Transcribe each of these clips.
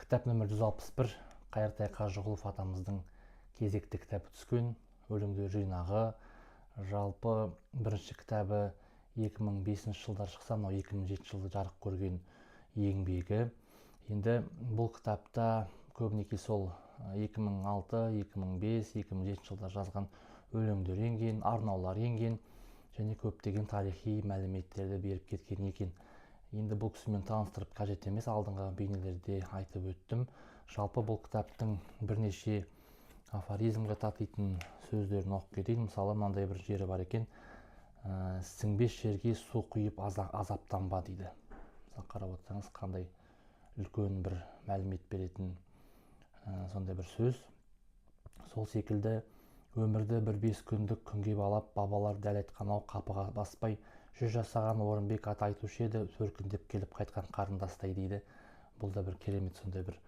Кітап нөмір 161 Қайыртай Қажығұлов атамыздың кезекті кітабы түскен, өлеңдер жинағы. Жалпы бірінші кітабы 2005 жылдар шықса, 2007 жылы жарық көрген еңбегі. Енді бұл кітапта көбінесе сол 2006, 2005, 2007 жылда жазған өлеңдер енген, арнаулар енген және көптеген тарихи мәліметтерді беріп кеткен екен. Енді бұл кісімен таныстырып қажет емес, алдыңғы бейнелерде айтып өттім. Жалпы бұл кітаптың бірнеше афоризмге татитын сөздерін оқып кетейін. Мысалы, мынандай бір жері бар екен: сіңбес жерге су құйып азаптанба дейді. Мысалы, қарап отырсаңыз, қандай үлкен бір мәлімет беретін сондай бір сөз. Сол секілді өмірді бір 5 күндік күнге балап, бабалар дәл айтқан-ау, қапыға баспай, 100 жасаған Орынбек ата айтушы еді, төркіндеп келіп қайтқан қарындастай дейді. Бұл да бір керемет сондай бір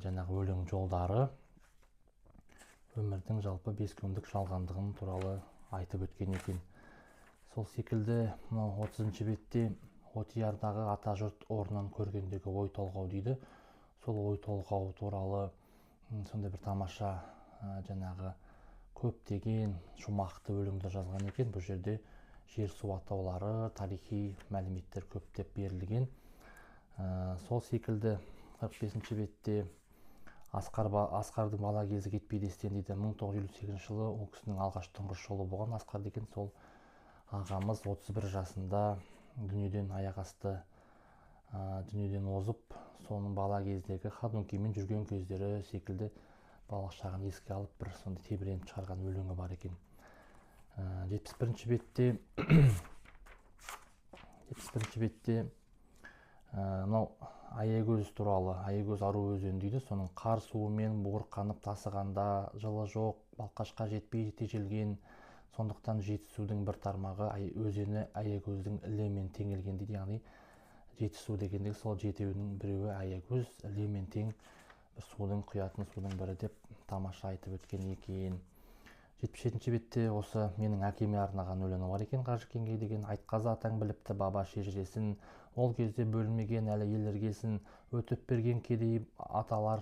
жаңағы өлең жолдары. Өмірдің жалпы 5 күндік жалғандығын туралы айтып өткен екен. Сол секілді 30-ші бетте Отиярдағы ата жұрт орнын көргендегі ой толғау дейді. Сол ой толғау туралы сондай бір тамаша жаңағы көптеген шумақты өлеңдер жазған екен. Бұл жерде жер су атаулары, тарихи мәліметтер көптеп берілген. Сол секілді 45-ші бетте Асқардың бала кезі кетпейді естен дейді. 1958 жылы ол кісінің алғаш тұңғыш жолы болған. Асқар деген сол ағамыз 31 жасында дүниеден аяқ асты, дүниеден озып, соның бала кездегі Ходункимен жүрген кездері секілді балалық шағын еске алып, бір сондай тебіреніп шығарған өлеңі бар екен. 71-ші бетте мынау Аягөз туралы, Аягөз ару өзені дейді. Соның қар суымен буырқанып тасығанда жылы жоқ, балқашқа жетпей тежелген, сондықтан жетісудың бір тармағы өзені Аягөздің ілемен теңелген дейді. Яғни жетісу дегендегі сол жетеуінің біреуі Аягөз, ілемен тең бір судың, құятын судың бірі деп тамаша айтып өткен екен. 77-ші бетте осы менің әкеме арнаған өлеңі бар екен. Қажыкенге деген: айтқазы атаң біліпті баба шежіресін, ол кезде бөлінмеген әлі ел іргесін, өтіп берген кедей аталар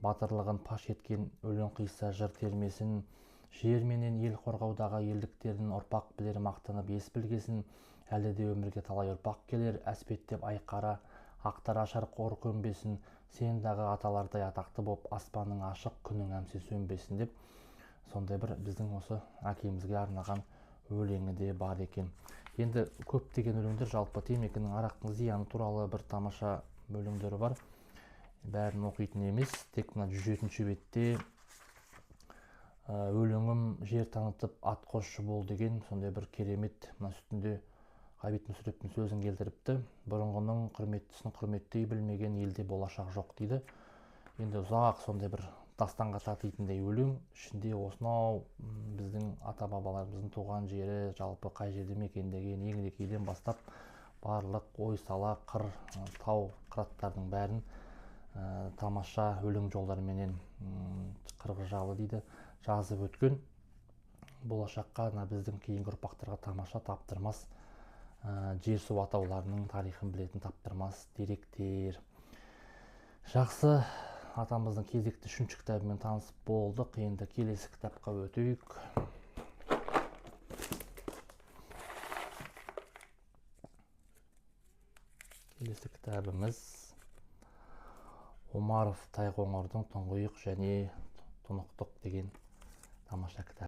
батырлығын паш еткен өлең қисса жыр термесін, жер менен ел қорғаудағы елдіктерін ұрпақ білер мақтанып ес білгесін, әлі де өмірге талай ұрпақ келер, әспеттеп айқара ақтар ашар қор көмбесін, сен дағы аталардай атақты боп, аспанның ашық, күнің әмсе сөнбесін деп сондай бір біздің осы әкемізге арнаған өлеңі де бар екен. Енді көптеген өлеңдер, жалпы темекінің, арақтың зияны туралы бір тамаша өлеңдері бар. Бәрін оқитын емес, тек мына 107-ші бетте өлеңім жер танытып ат қосшы бол деген сондай бір керемет, мына үстінде Ғабит Мүсірептің сөзін келтіріпті. Бұрынғының құрметтісін құрметтей білмеген елде болашақ жоқ дейді. Енді ұзақ сондай бір дастанға татитындай өлең. Ішінде осынау біздің ата-бабаларымыздың туған жері, жалпы қай жерде мекендеген, Еңлікейден бастап барлық ой сала, қыр, тау, қыраттардың бәрін тамаша өлең жолдарменен қырғы жалы дейді жазып өткен. Болашаққа біздің кейінгі ұрпақтарға тамаша, таптырмас жер су атауларының тарихын білетін таптырмас деректер. Жақсы, атамыздың кезекті 3-ші кітабымен танысып болдық. Енді келесі кітапқа өтейік. Келесі кітабымыз Омаров Тайқоңырдың тұңғиық және тұнықтық деген тамаша кітап.